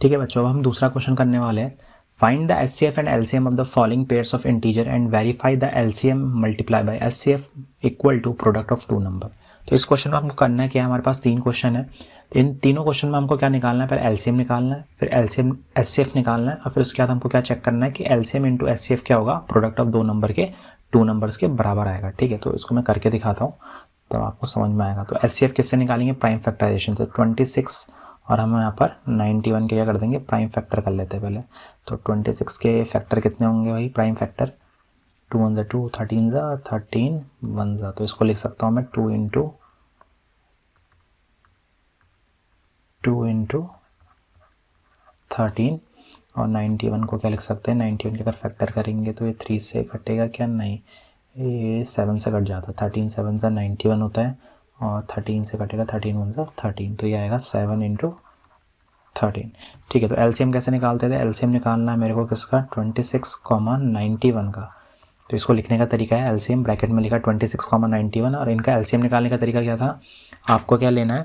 ठीक है बच्चों, अब हम दूसरा क्वेश्चन करने वाले हैं। Find the HCF and LCM of the following pairs of integer and verify the LCM multiply by HCF equal to product of two number. तो इस क्वेश्चन में हमको करना है क्या, हमारे पास तीन क्वेश्चन है, तो इन तीनों क्वेश्चन में हमको क्या निकालना है, पहले एलसीएम निकालना है, फिर एलसीएम एचसीएफ निकालना है, और फिर उसके बाद हमको क्या चेक करना है कि एलसीएम इंटू एचसीएफ क्या होगा, प्रोडक्ट ऑफ दो नंबर के टू नंबर्स के बराबर आएगा। ठीक है, तो इसको मैं करके दिखाता हूँ तो आपको समझ में आएगा। तो एचसीएफ किससे निकालेंगे, प्राइम फैक्टराइजेशन से। 26 और हम यहाँ पर 91 के क्या कर देंगे, प्राइम फैक्टर कर लेते हैं पहले। तो 26 के फैक्टर कितने होंगे भाई, प्राइम फैक्टर 2 1 2 13 13 1 तो इसको लिख सकता हूँ मैं 2 इंटू 13 और 91 को क्या लिख सकते हैं, 91 के अगर फैक्टर करेंगे तो ये 3 से कटेगा क्या, नहीं ये 7 से कट जाता है, 13 7 से 91 होता है और 13 से कटेगा 13 1 13, तो ये आएगा 7 इंटू 13। ठीक है, तो एलसीएम कैसे निकालते थे, एलसीएम निकालना है मेरे को किसका, 26,91 का। तो इसको लिखने का तरीका है, एलसीएम ब्रैकेट में लिखा 26,91 और इनका एलसीएम निकालने का तरीका क्या था, आपको क्या लेना है,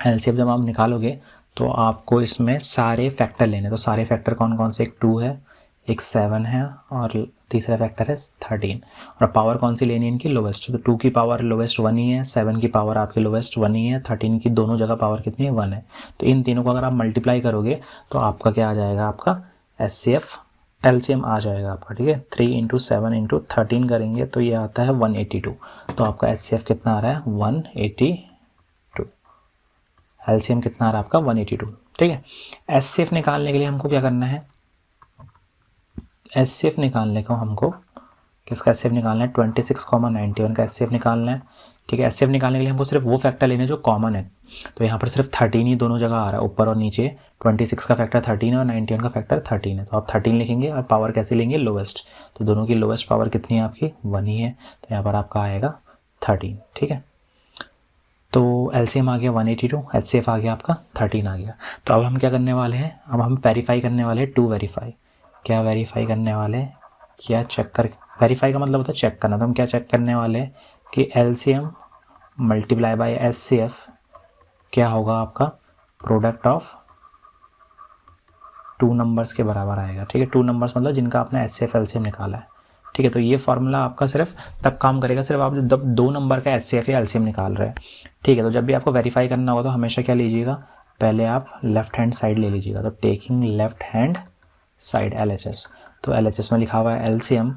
एलसीएम जब आप निकालोगे तो आपको इसमें सारे फैक्टर लेने, तो सारे फैक्टर कौन कौन से, एक 2 है, एक 7 है और तीसरा फैक्टर है 13। और पावर कौन सी लेनी है इनकी, लोवेस्ट। तो 2 की पावर लोवेस्ट 1 ही है, 7 की पावर आपकी लोवेस्ट 1 ही है, 13 की दोनों जगह पावर कितनी है, 1 है। तो इन तीनों को अगर आप मल्टीप्लाई करोगे तो आपका क्या आ जाएगा, आपका एचसीएफ एलसीएम आ जाएगा आपका। ठीक है, 3 इंटू 7 इंटू 13 करेंगे तो ये आता है 182। तो आपका एचसीएफ कितना आ रहा है, 182। एलसीएम कितना आ रहा है आपका, 182। ठीक है, एचसीएफ निकालने के लिए हमको क्या करना है, एचसीएफ निकालने को हमको किसका एचसीएफ निकालना है, 26,91 का एचसीएफ निकालना है। ठीक है, एचसीएफ निकालने के लिए हमको सिर्फ वो फैक्टर लेने जो कॉमन है। तो यहाँ पर सिर्फ 13 ही दोनों जगह आ रहा है, ऊपर और नीचे। 26 का फैक्टर 13 है और 91 का फैक्टर 13 है, तो आप 13 लिखेंगे और पावर कैसे लेंगे, लोवेस्ट। तो दोनों की लोवेस्ट पावर कितनी है आपकी, 1 ही है, तो यहाँ पर आपका आएगा 13। ठीक है, तो एलसीएम आ गया 182, एचसीएफ आ गया आपका 13 आ गया। तो अब हम क्या करने वाले हैं, अब हम वेरीफाई करने वाले हैं, टू वेरीफाई। क्या वेरीफाई करने वाले हैं, क्या चेक कर, वेरीफाई का मतलब होता है चेक करना। तो हम क्या चेक करने वाले हैं कि एलसीएम मल्टीप्लाई बाय एचसीएफ क्या होगा आपका, प्रोडक्ट ऑफ टू नंबर्स के बराबर आएगा। ठीक है, टू नंबर्स मतलब जिनका आपने एचसीएफ एलसीएम निकाला है। ठीक है, तो ये फॉर्मूला आपका सिर्फ तब काम करेगा सिर्फ आप जब दो नंबर का एचसीएफ या एलसीएम निकाल रहे हैं। ठीक है, तो जब भी आपको वेरीफाई करना होगा तो हमेशा क्या लीजिएगा, पहले आप लेफ्ट हैंड साइड ले लीजिएगा। तो taking left hand side LHS, तो LHS में लिखा हुआ है एलसीएम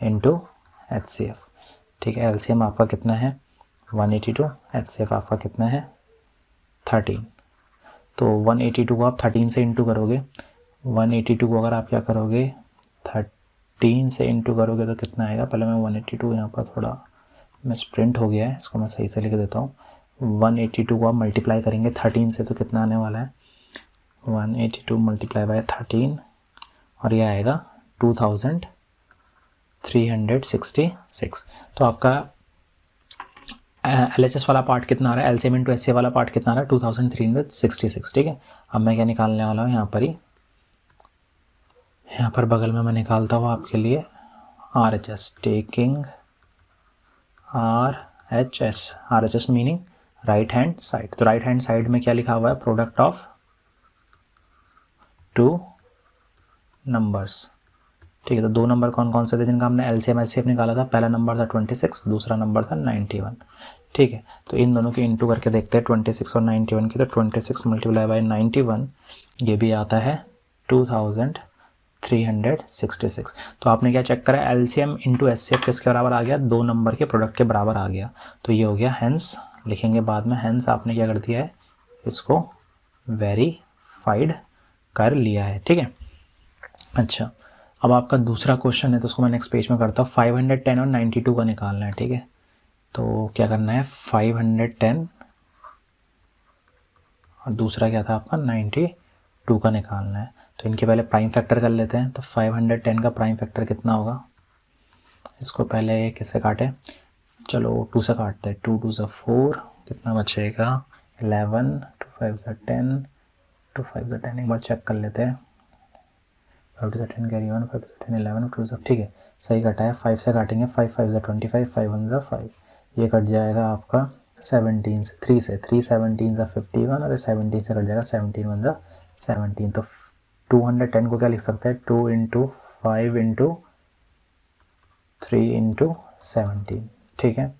इंटू एचसीएफ। ठीक है, एलसीएम आपका कितना है 182, एचसीएफ आपका कितना है 13। तो 182 को आप 13 से इंटू करोगे, 182 को अगर आप क्या करोगे 13 से इंटू करोगे तो कितना आएगा, पहले मैं 182 यहाँ पर थोड़ा मिसप्रिंट हो गया है, इसको मैं सही से लिख देता हूँ। 182 को आप मल्टीप्लाई करेंगे 13 से तो कितना आने वाला है, 182 मल्टीप्लाई बाय 13 और ये आएगा 2366। तो आपका LHS वाला पार्ट कितना आ रहा है, एलसीएम इंटू एचसीएफ वाला पार्ट कितना आ रहा है, 2366। ठीक है, अब मैं क्या निकालने वाला हूँ यहाँ पर ही, यहाँ पर बगल में मैं निकालता हूँ आपके लिए RHS, taking RHS meaning right hand side. तो राइट हैंड साइड में क्या लिखा हुआ है, प्रोडक्ट ऑफ टू नंबर्स। ठीक है, तो दो नंबर कौन कौन से थे जिनका हमने एलसीएम एचसीएफ निकाला था, पहला नंबर था 26, दूसरा नंबर था 91। ठीक है, तो इन दोनों की इंटू करके देखते हैं 26 और 91 की। तो 26 मल्टीप्लाई बाय 91 ये भी आता है 2366। तो आपने क्या चेक करा, एलसीएम इंटू एचसीएफ किसके बराबर आ गया, दो नंबर के प्रोडक्ट के बराबर आ गया। तो ये हो गया, हेंस लिखेंगे बाद में, हेंस आपने क्या कर दिया है, इसको वेरीफाइड कर लिया है। ठीक है, अच्छा अब आपका दूसरा क्वेश्चन है तो उसको मैं नेक्स्ट पेज में करता हूँ। 510 और 92 का निकालना है। ठीक है, तो क्या करना है, 510 और दूसरा क्या था आपका 92 का निकालना है। तो इनके पहले प्राइम फैक्टर कर लेते हैं। तो 510 का प्राइम फैक्टर कितना होगा, इसको पहले किससे काटे, चलो 2 से काटते हैं, 2 2 से 4, कितना बचेगा 11, 2 5 से 10, 2 5 से 10 एक बार चेक कर लेते हैं, 5 to 10 कैरी 1, 5 to 10 11, 2 से, ठीक है सही कटा है। 5 से काटेंगे, 5 5 से 25, 5 1 से 5, ये कट जाएगा आपका 17 से, 3 से 3 17 से 51 और 17 से कट जाएगा 17 1 से 17। तो 210 को क्या लिख सकते हैं, 2 इंटू 5 इंटू 3 इंटू 17। ठीक है,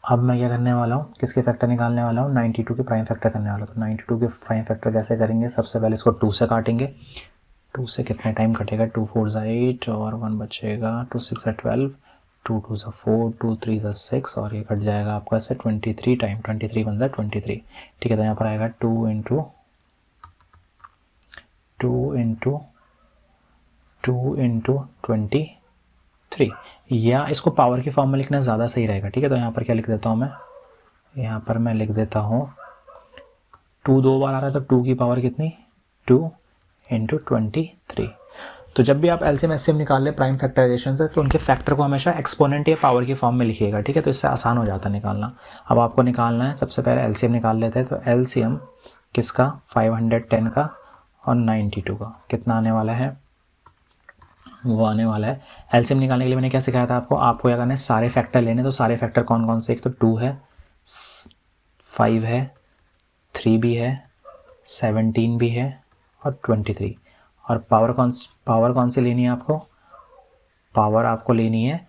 अब मैं क्या करने वाला हूँ, किसके फैक्टर निकालने वाला हूँ, 92 के प्राइम फैक्टर करने वाला हूँ। तो 92 के प्राइम फैक्टर कैसे करेंगे, सबसे पहले इसको 2 से काटेंगे। 2 से कितने टाइम कटेगा, 2 4 8 और 1 बचेगा, 2 6 12, 2 2 4, 2 3 6 और ये कट जाएगा आपका ऐसे 23 टाइम, 23 बन जाए 23। ठीक है, तो यहाँ पर आएगा 2 इंटू 23, या इसको पावर की फॉर्म में लिखना ज़्यादा सही रहेगा। ठीक है, तो यहाँ पर क्या लिख देता हूँ मैं, यहाँ पर मैं लिख देता हूँ 2 2 बार आ रहा है तो 2 की पावर कितनी, 2 इंटू 23। तो जब भी आप एलसीएम एचसीएम निकाल लें प्राइम फैक्टराइजेशन से, तो उनके फैक्टर को हमेशा एक्सपोनेंट या पावर की फॉर्म में लिखिएगा। ठीक है, तो इससे आसान हो जाता है निकालना। अब आपको निकालना है, सबसे पहले एलसीएम निकाल लेते हैं। तो एलसीएम किसका, 510 का और 92 का कितना आने वाला है, वो आने वाला है। एलसीएम निकालने के लिए मैंने क्या सिखाया था आपको क्या करना है, सारे फैक्टर लेने। तो सारे फैक्टर कौन कौन से, एक तो 2 है, 5 है, 3 भी है, 17 भी है और 23। और पावर कौन सी लेनी है आपको, पावर आपको लेनी है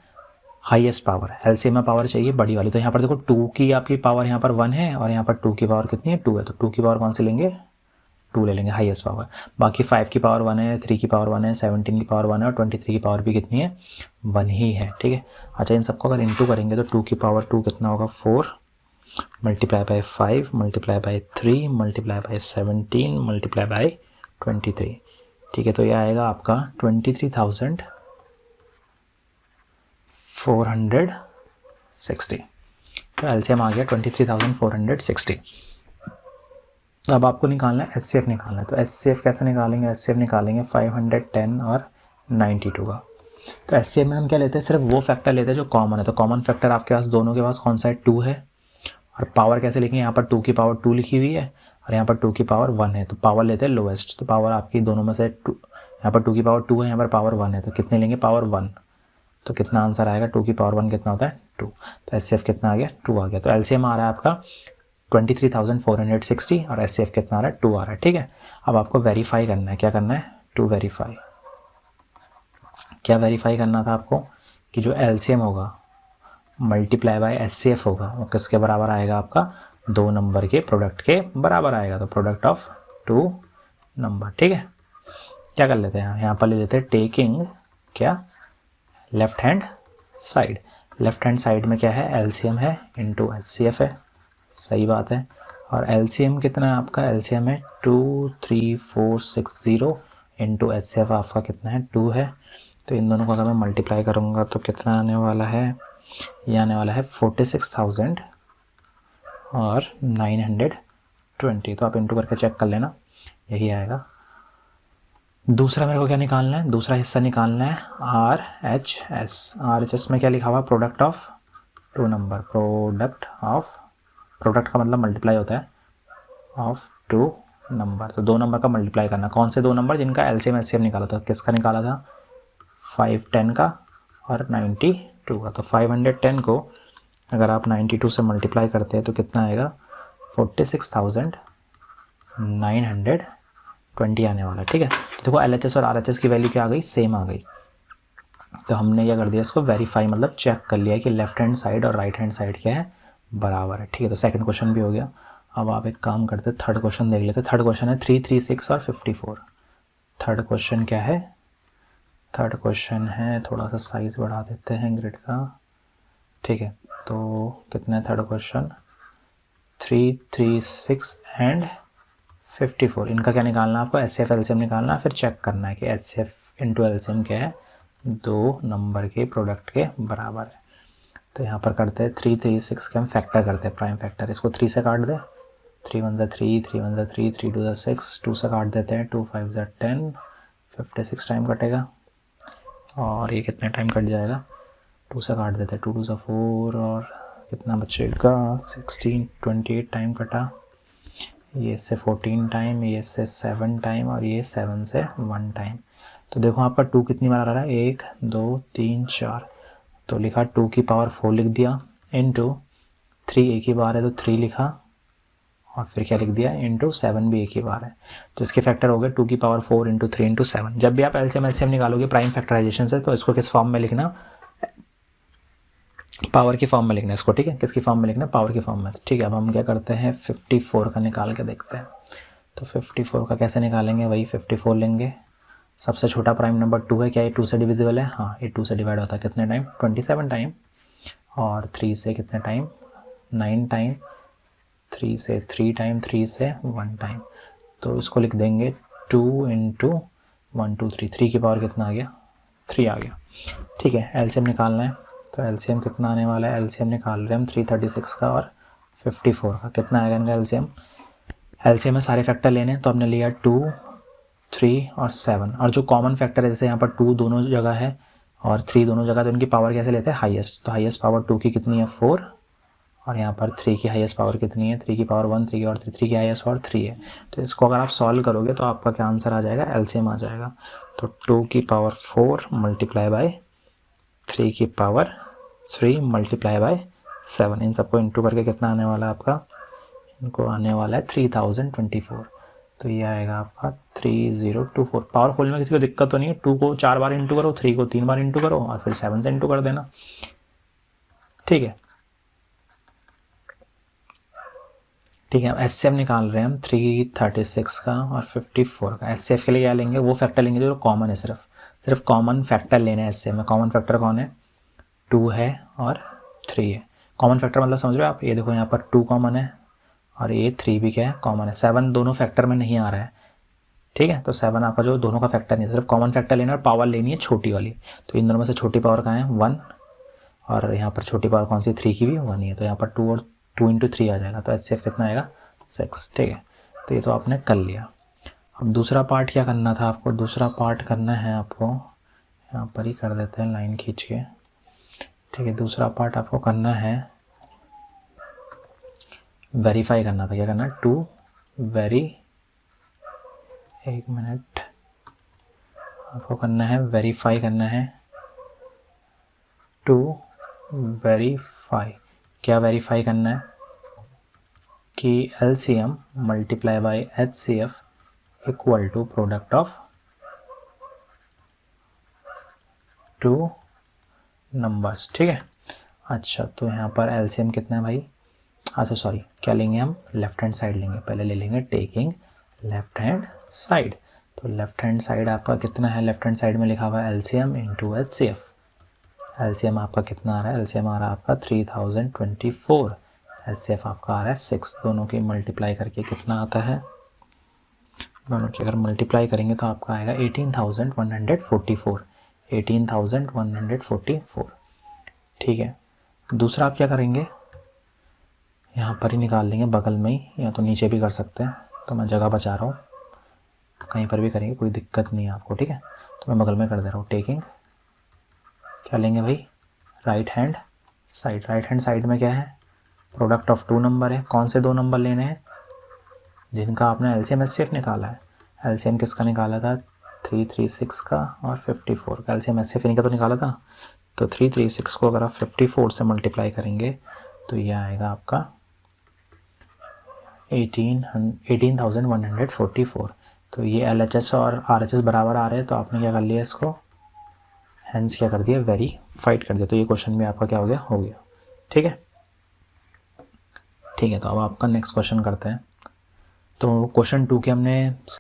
हाईएस्ट पावर। एलसीएम में पावर चाहिए बड़ी वाली। तो यहाँ पर देखो 2 की आपकी पावर यहाँ पर 1 है और यहाँ पर 2 की पावर कितनी है, 2 है। तो 2 की पावर कौन सी लेंगे, 2 ले लेंगे हाईएस्ट पावर। बाकी 5 की पावर 1 है, 3 की पावर 1 है, 17 की पावर 1 है और 23 की पावर भी कितनी है, 1 ही है। ठीक है, अच्छा इन सबको अगर इंटू करेंगे तो 2 की पावर 2 कितना होगा, 4 multiply by 5 multiply by 3 multiply by 17 multiply by 23। ठीक है, तो ये आएगा आपका 23,460। तो एलसीएम आ गया 23,460। अब आपको निकालना है एचसीएफ निकालना है। तो एचसीएफ कैसे निकालेंगे, एचसीएफ निकालेंगे 510 और 92 का। तो एचसीएफ में हम क्या लेते हैं, सिर्फ वो फैक्टर लेते हैं जो कॉमन है। तो कॉमन फैक्टर आपके पास दोनों के पास कौन सा है, 2 है। और पावर कैसे लिखेंगे, यहाँ पर 2 की पावर 2 लिखी हुई है और यहाँ पर 2 की पावर 1 है। तो पावर लेते हैं लोएस्ट। तो पावर आपकी दोनों में से 2, यहाँ पर 2 की पावर 2 है, यहाँ पर पावर 1 है। तो कितने लेंगे, पावर 1। तो कितना आंसर आएगा, 2 की पावर 1 कितना होता है, 2। तो एचसीएफ कितना आ गया, 2 आ गया। तो एलसीएम आ रहा है आपका 23,460 और एचसीएफ कितना आ रहा है, 2 आ रहा है। ठीक है, अब आपको वेरीफाई करना है, क्या करना है, टू वेरीफाई। क्या वेरीफाई करना था आपको, कि जो एलसीएम होगा मल्टीप्लाई बाय एचसीएफ होगा वो किसके बराबर आएगा, आपका 2 नंबर के प्रोडक्ट के बराबर आएगा। तो प्रोडक्ट ऑफ 2 नंबर। ठीक है, क्या कर लेते हैं, यहाँ पर ले लेते हैं टेकिंग क्या, left hand side. Left hand side में क्या है, एलसीएम है इंटू एचसीएफ है, सही बात है। और एलसीएम कितना है आपका, एलसीएम है 23460 इंटू एचसीएफ आपका कितना है, 2 है। तो इन दोनों को अगर मैं मल्टीप्लाई करूँगा तो कितना आने वाला है, ये आने वाला है 46,000 और 920। तो आप इंटू करके चेक कर लेना, यही आएगा। दूसरा मेरे को क्या निकालना है, दूसरा हिस्सा निकालना है RHS। RHS में क्या लिखा हुआ, प्रोडक्ट ऑफ 2 नंबर। प्रोडक्ट का मतलब मल्टीप्लाई होता है ऑफ 2 नंबर। तो 2 नंबर का मल्टीप्लाई करना, कौन से 2 नंबर, जिनका एलसीएम एचसीएम निकाला था। किसका निकाला था, 510 का और 92 का। तो 510 को अगर आप 92 से मल्टीप्लाई करते हैं तो कितना आएगा, 46,920 आने वाला। ठीक है, तो देखो एलएचएस और आरएचएस की वैल्यू क्या आ गई, सेम आ गई। तो हमने क्या कर दिया, इसको वेरीफाई मतलब चेक कर लिया कि लेफ्ट हैंड साइड और राइट हैंड साइड क्या है, बराबर है। ठीक है, तो सेकंड क्वेश्चन भी हो गया। अब आप एक काम करते, थर्ड क्वेश्चन देख लेते। थर्ड क्वेश्चन है 336 और 54। थर्ड क्वेश्चन क्या है, थर्ड क्वेश्चन है, थोड़ा सा साइज बढ़ा देते हैं ग्रिड का। ठीक है, तो कितना है थर्ड क्वेश्चन, 336 एंड 54। इनका क्या निकालना है आपको, एचसीएफ एलसीएम निकालना है, फिर चेक करना है कि एचसीएफ इंटू एलसीएम क्या है, 2 नंबर के प्रोडक्ट के बराबर है। तो यहाँ पर करते हैं 336 के हम फैक्टर करते हैं, प्राइम फैक्टर। इसको 3 से काट दे, 3 1 3, 3 1 3, 3 2 6, 2 से काट देते हैं, 2 5 10, 56 टाइम कटेगा। और ये कितने टाइम कट जाएगा, 2 से काट देते हैं, 2 2 4 और कितना बचेगा 16, 28 टाइम कटा। ये इससे 14 टाइम, ये इससे 7 टाइम और ये 7 से 1 टाइम। तो देखो आपका 2 कितनी बार आ रहा है, 1 2 3 4। तो लिखा 2 की पावर 4 लिख दिया, इनटू 3 एक ही बार है तो 3 लिखा और फिर क्या लिख दिया इंटू 7 भी एक ही बार है, तो इसके फैक्टर हो गए 2 की पावर 4 इंटू 3 इंटू 7। जब भी आप एलसीएम एलसीएम निकालोगे प्राइम फैक्टराइजेशन से, तो इसको किस फॉर्म में लिखना, पावर की फॉर्म में लिखना है इसको, ठीक है, किसकी फॉर्म में लिखना, पावर की फॉर्म में। ठीक है, अब हम क्या करते हैं 54 का निकाल के देखते हैं। तो 54 का कैसे निकालेंगे, वही 54 लेंगे, सबसे छोटा प्राइम नंबर 2 है, क्या ये 2 से डिविजिबल है, हाँ ये 2 से डिवाइड होता है कितने टाइम, 27 टाइम, और 3 से कितने टाइम, 9 टाइम, 3 से 3 टाइम, 3 से 1 टाइम, तो इसको लिख देंगे 2 इंटू 1 2 3, 3 की पावर कितना आ गया, 3 आ गया। ठीक है, एलसीएम निकालना है, तो एलसीएम कितना आने वाला है, एलसीएम निकाल रहे हैं हम 336 का और 54 का, कितना आएगा इनका एलसीएम, एलसीएम में सारे फैक्टर लेने हैं, तो हमने लिया 2 3 और 7, और जो कॉमन फैक्टर है जैसे यहाँ पर 2 दोनों जगह है और 3 दोनों जगह, तो इनकी पावर कैसे लेते हैं, हाईएस्ट, तो हाईएस्ट पावर 2 की कितनी है 4, और यहाँ पर 3 की हाईएस्ट पावर कितनी है, 3 की पावर 1, 3 की और 3 की हाईएस्ट पावर 3 है। तो इसको अगर आप सॉल्व करोगे तो आपका क्या आंसर आ जाएगा, एलसीएम आ जाएगा, तो 2 की पावर 4 मल्टीप्लाई बाय 3 की पावर 3 मल्टीप्लाई बाय 7, इन सबको इंटू करके कितना आने वाला है आपका, इनको आने वाला है 3024, तो ये आएगा आपका 3024। पावर खोलने में किसी को दिक्कत तो नहीं है, 2 को 4 बार इंटू करो, 3 को 3 बार इंटू करो और फिर 7 से इंटू कर देना, ठीक है। ठीक है, एचसीएफ निकाल रहे हैं हम 336 का और 54 का। एचसीएफ के लिए क्या लेंगे, वो फैक्टर लेंगे जो कॉमन है, सिर्फ कॉमन फैक्टर लेने हैं एचसीएफ में। कॉमन फैक्टर कौन है, 2 है और 3 है। कॉमन फैक्टर मतलब समझ रहे हो आप, ये देखो यहाँ पर 2 कॉमन है और ये 3 भी क्या है, कॉमन है। 7 दोनों फैक्टर में नहीं आ रहा है, ठीक है, तो 7 आपका जो दोनों का फैक्टर नहीं है, सिर्फ कॉमन फैक्टर लेना और पावर लेनी है छोटी वाली। तो इन दोनों में से छोटी पावर कहाँ है, 1, और यहाँ पर छोटी पावर कौन सी, 3 की भी 1 ही है, तो यहाँ पर 2 और 2 इंटू 3 आ जाएगा, तो एचसीएफ कितना आएगा 6, ठीक है। तो ये तो आपने कर लिया। अब दूसरा पार्ट क्या करना था आपको, दूसरा पार्ट करना है आपको, यहाँ पर ही कर देते हैं लाइन खींच के, ठीक है। दूसरा पार्ट आपको करना है, वेरीफाई करना था, क्या करना है, टू वेरी, एक मिनट, आपको करना है वेरीफाई करना है, टू वेरीफाई, क्या वेरीफाई करना है कि LCM multiply by HCF equal to product of 2 numbers, ठीक है। अच्छा, तो यहाँ पर एलसीएम कितना है भाई, अच्छा सॉरी, क्या लेंगे हम, लेफ्ट हैंड साइड लेंगे, पहले ले लेंगे टेकिंग लेफ्ट हैंड साइड। तो लेफ्ट हैंड साइड आपका कितना है, लेफ्ट हैंड साइड में लिखा हुआ है एलसीएम इंटू एचसीएफ। एलसीएम आपका कितना आ रहा है, एलसीएम आ रहा है आपका 3024, एचसीएफ आपका आ रहा है 6, दोनों की मल्टीप्लाई करके कितना आता है, दोनों की अगर मल्टीप्लाई करेंगे तो आपका आएगा 18,144, 18,144, ठीक है। दूसरा आप क्या करेंगे, यहाँ पर ही निकाल लेंगे बगल में ही, या तो नीचे भी कर सकते हैं, तो मैं जगह बचा रहा हूँ, कहीं पर भी करेंगे कोई दिक्कत नहीं है आपको, ठीक है। तो मैं बगल में कर दे रहा हूँ, टेकिंग, क्या लेंगे भाई, right hand side. Right hand side में क्या है, प्रोडक्ट ऑफ 2 नंबर है, कौन से 2 नंबर लेने हैं, जिनका आपने एलसीएम एचसीएफ निकाला है। एलसीएम किसका निकाला था, 336 का और 54 का, एलसीएम एचसीएफ इनका तो निकाला था। तो 336 को अगर आप 54 से मल्टीप्लाई करेंगे तो ये आएगा आपका 18,144। तो ये एलएचएस और आरएचएस बराबर आ रहे हैं, तो आपने क्या कर लिया, इसको हैंस क्या कर दिया, वेरीफाइड कर दिया। तो ये क्वेश्चन भी आपका क्या हो गया, ठीक है। ठीक है, तो अब आपका नेक्स्ट क्वेश्चन करते हैं। तो क्वेश्चन 2 के हमने